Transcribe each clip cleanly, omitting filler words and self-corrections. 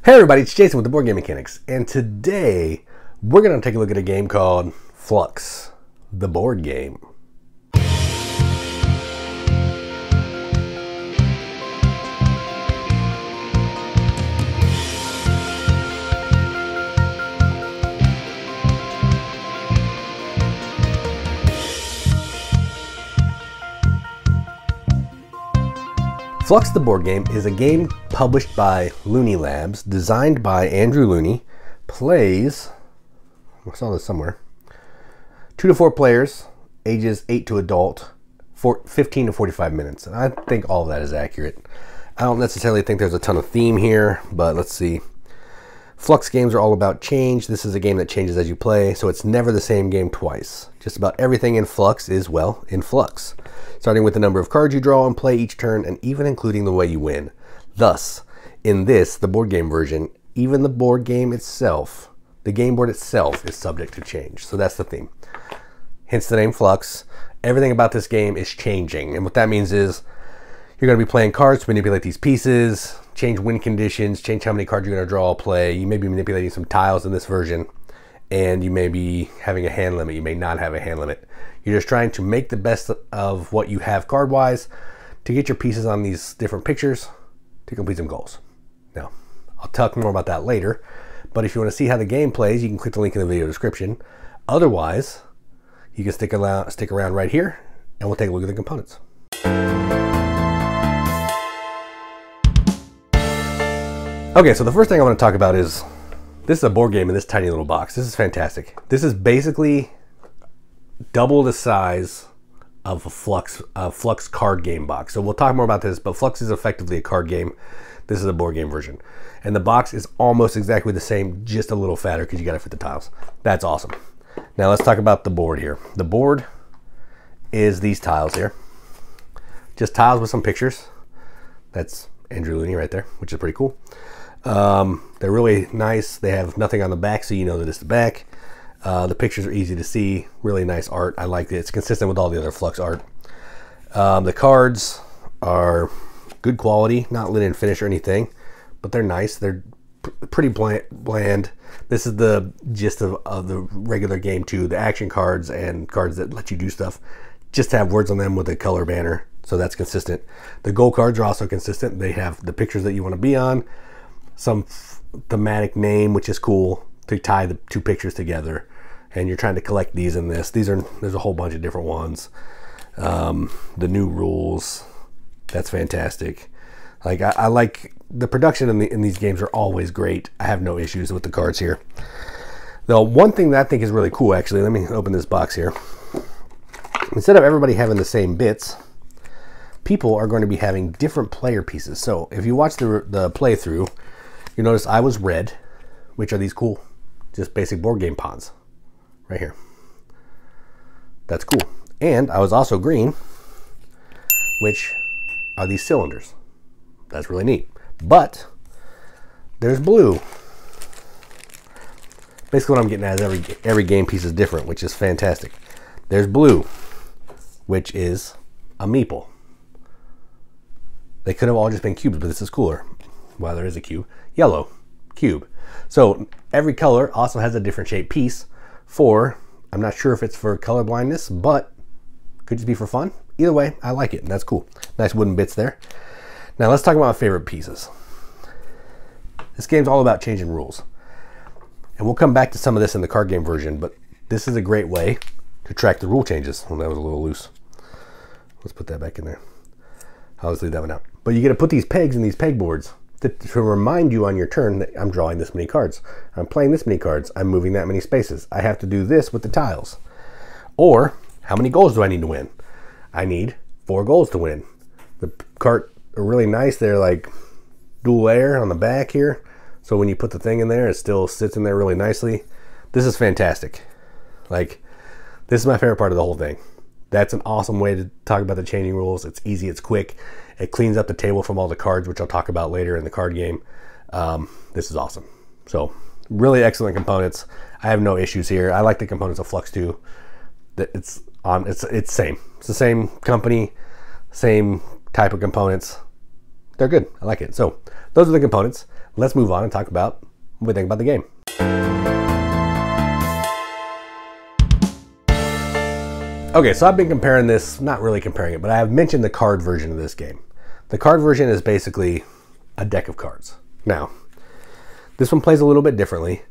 Hey everybody, it's Jason with the Board Game Mechanics, and today we're going to take a look at a game called Fluxx, the board game. Fluxx the Board Game is a game published by Looney Labs, designed by Andrew Looney, plays, I saw this somewhere, 2 to 4 players, ages 8 to adult, 15 to 45 minutes. And I think all of that is accurate. I don't necessarily think there's a ton of theme here, but let's see. Fluxx games are all about change. This is a game that changes as you play, so it's never the same game twice. Just about everything in Fluxx is, well, in flux. Starting with the number of cards you draw and play each turn, and even including the way you win. Thus, in this, the board game version, even the board game itself, the game board itself is subject to change. So that's the theme. Hence the name Fluxx. Everything about this game is changing, and what that means is you're going to be playing cards to manipulate these pieces, change win conditions, change how many cards you're going to draw or play. You may be manipulating some tiles in this version, and you may be having a hand limit. You may not have a hand limit. You're just trying to make the best of what you have card-wise to get your pieces on these different pictures to complete some goals. Now, I'll talk more about that later, but if you want to see how the game plays, you can click the link in the video description. Otherwise, you can stick around right here, and we'll take a look at the components. Okay, so the first thing I want to talk about is, this is a board game in this tiny little box. This is fantastic. This is basically double the size of a Fluxx card game box. So we'll talk more about this, but Fluxx is effectively a card game. This is a board game version. And the box is almost exactly the same, just a little fatter because you got to fit the tiles. That's awesome. Now let's talk about the board here. The board is these tiles here. Just tiles with some pictures. That's Andrew Looney right there, which is pretty cool. They're really nice. They have nothing on the back, so you know that it's the back. The pictures are easy to see. Really nice art. I like it. It's consistent with all the other Fluxx art. The cards are good quality, not linen finish or anything, but they're nice. They're pretty bland. This is the gist of the regular game too. The action cards and cards that let you do stuff just have words on them with a color banner, so that's consistent. The goal cards are also consistent. They have the pictures that you want to be on, some thematic name, which is cool to tie the two pictures together. And you're trying to collect these in this. There's a whole bunch of different ones. The new rules, that's fantastic. Like I like the production in these games are always great. I have no issues with the cards here. Though one thing that I think is really cool, actually, let me open this box here. Instead of everybody having the same bits, people are going to be having different player pieces. So if you watch the playthrough, you notice I was red, which are these cool, just basic board game pawns. Right here. That's cool. And I was also green, which are these cylinders. That's really neat. But there's blue. Basically what I'm getting at is every game piece is different, which is fantastic. There's blue, which is a meeple. They could have all just been cubes, but this is cooler. Well, there is a cube. Yellow, cube. So every color also has a different shaped piece. I'm not sure if it's for color blindness, but could just be for fun. Either way, I like it, and that's cool. Nice wooden bits there. Now let's talk about my favorite pieces. This game's all about changing rules. And we'll come back to some of this in the card game version, but this is a great way to track the rule changes. Well, that was a little loose. Let's put that back in there. I'll just leave that one out. But you get to put these pegs in these pegboards to remind you on your turn that I'm drawing this many cards. I'm playing this many cards. I'm moving that many spaces. I have to do this with the tiles. Or, how many goals do I need to win? I need 4 goals to win. The cards are really nice. They're like dual layer on the back here. So when you put the thing in there, it still sits in there really nicely. This is fantastic. Like, this is my favorite part of the whole thing. That's an awesome way to talk about the changing rules. It's easy, it's quick. It cleans up the table from all the cards, which I'll talk about later in the card game. This is awesome. So really excellent components. I have no issues here. I like the components of Fluxx too. It's same. It's the same company, same type of components. They're good. I like it. So those are the components. let's move on and talk about what we think about the game. Okay, so I've been comparing this, not really comparing it, but I have mentioned the card version of this game. The card version is basically a deck of cards. Now, this one plays a little bit differently.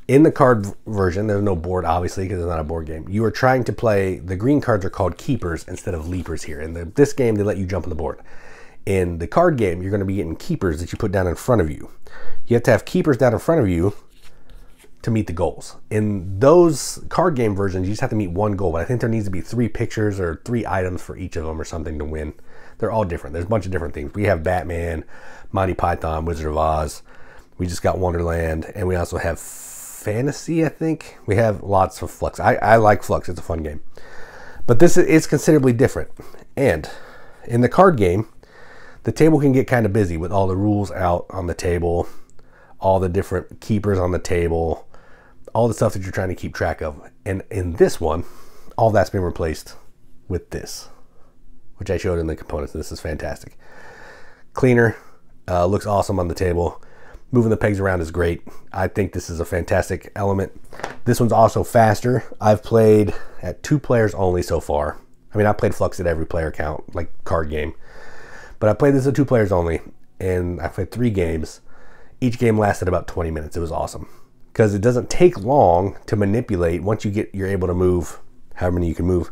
In the card version, there's no board, obviously, because it's not a board game. You are trying to play, the green cards are called keepers instead of leapers here. In this game, they let you jump on the board. In the card game, you're going to be getting keepers that you put down in front of you. You have to have keepers down in front of you to meet the goals. In those card game versions, you just have to meet one goal, but I think there needs to be 3 pictures or 3 items for each of them or something to win. They're all different. There's a bunch of different things. We have Batman, Monty Python, Wizard of Oz. We just got Wonderland, and we also have Fantasy, I think. We have lots of Fluxx. I like Fluxx. It's a fun game. But this is considerably different. And in the card game, the table can get kind of busy with all the rules out on the table, all the different keepers on the table, all the stuff that you're trying to keep track of. And in this one, all that's been replaced with this, which I showed in the components. This is fantastic. Cleaner, looks awesome on the table. Moving the pegs around is great. I think this is a fantastic element. This one's also faster. I've played at 2 players only so far. I mean, I played Fluxx at every player count, like card game. But I played this at 2 players only, and I played 3 games. Each game lasted about 20 minutes. It was awesome. Because it doesn't take long to manipulate. Once you're able to move, however many you can move,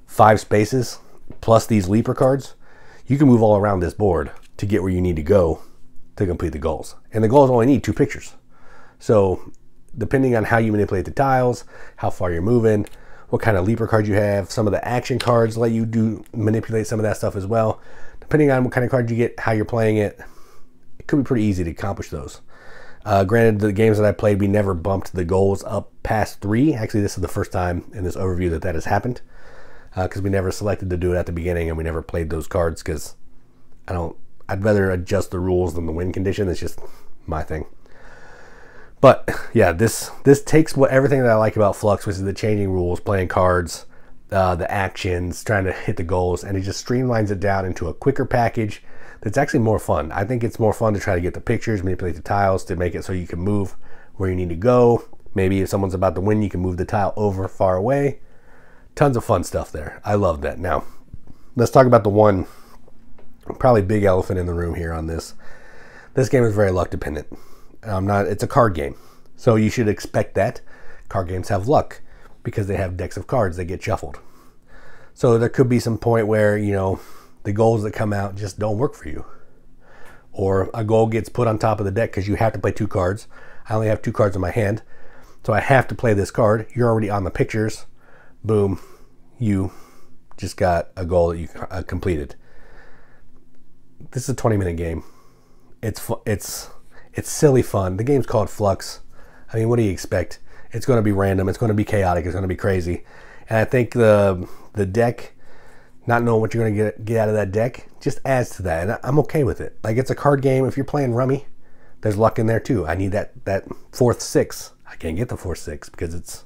5 spaces, plus these leaper cards, you can move all around this board to get where you need to go to complete the goals. And the goals only need 2 pictures. So depending on how you manipulate the tiles, how far you're moving, what kind of leaper cards you have, some of the action cards let you manipulate some of that stuff as well. Depending on what kind of card you get, how you're playing it, it could be pretty easy to accomplish those. Granted, the games that I played, we never bumped the goals up past 3. Actually, this is the first time in this overview that has happened, because we never selected to do it at the beginning, and we never played those cards because I'd rather adjust the rules than the win condition. It's just my thing. But yeah, this takes everything that I like about Fluxx, which is the changing rules, playing cards, the actions, trying to hit the goals, and it just streamlines it down into a quicker package that's actually more fun. I think it's more fun to try to get the pictures, manipulate the tiles to make it so you can move where you need to go. Maybe if someone's about to win, you can move the tile over far away. Tons of fun stuff there. I love that. Now, let's talk about the one probably big elephant in the room here on this. This game is very luck dependent. It's a card game, so you should expect that. Card games have luck because they have decks of cards that get shuffled. So there could be some point where, the goals that come out just don't work for you. Or a goal gets put on top of the deck because you have to play 2 cards. I only have 2 cards in my hand, so I have to play this card. You're already on the pictures. Boom. You just got a goal that you completed. This is a 20-minute game. It's silly fun. The game's called Fluxx. I mean, what do you expect? It's going to be random. It's going to be chaotic. It's going to be crazy. And I think the deck, not knowing what you're going to get out of that deck, just adds to that. And I'm okay with it. Like, it's a card game. If you're playing rummy, there's luck in there too. I need that 4th 6. I can't get the 4th 6 because it's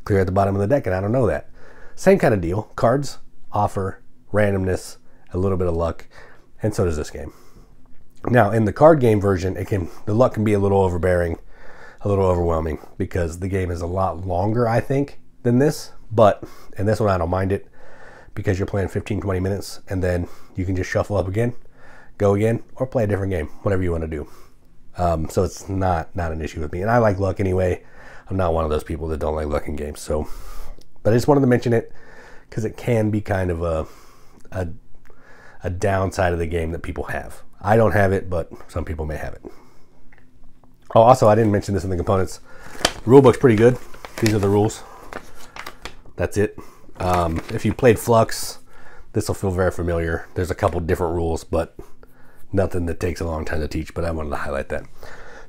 clear at the bottom of the deck, and I don't know that. Same kind of deal. Cards offer randomness, a little bit of luck, and so does this game. Now, in the card game version, the luck can be a little overbearing, a little overwhelming, because the game is a lot longer, I think, than this. But in this one, I don't mind it, because you're playing 15-20 minutes, and then you can just shuffle up again, go again, or play a different game, whatever you want to do. So it's not an issue with me. And I like luck anyway. I'm not one of those people that don't like luck in games. But I just wanted to mention it because it can be kind of a downside of the game that people have. I don't have it, but some people may have it. Oh, also, I didn't mention this in the components. The rule book's pretty good. These are the rules. That's it. If you played Fluxx, this will feel very familiar. There's a couple different rules, but nothing that takes a long time to teach, but I wanted to highlight that.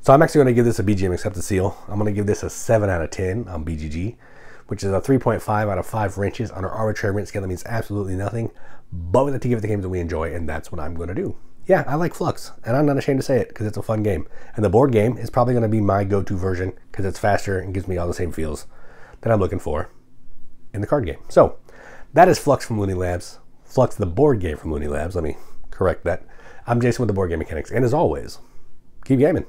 So I'm actually going to give this a BGM accepted seal. I'm going to give this a 7 out of 10 on BGG, which is a 3.5 out of 5 wrenches on our arbitrary wrench scale. That means absolutely nothing, but we like to give it the games that we enjoy, and that's what I'm going to do. Yeah, I like Fluxx, and I'm not ashamed to say it because it's a fun game. And the board game is probably going to be my go-to version because it's faster and gives me all the same feels that I'm looking for in the card game. So that is Fluxx from Looney Labs. Fluxx, the board game from Looney Labs. Let me correct that. I'm Jason with the Board Game Mechanics, and as always, keep gaming.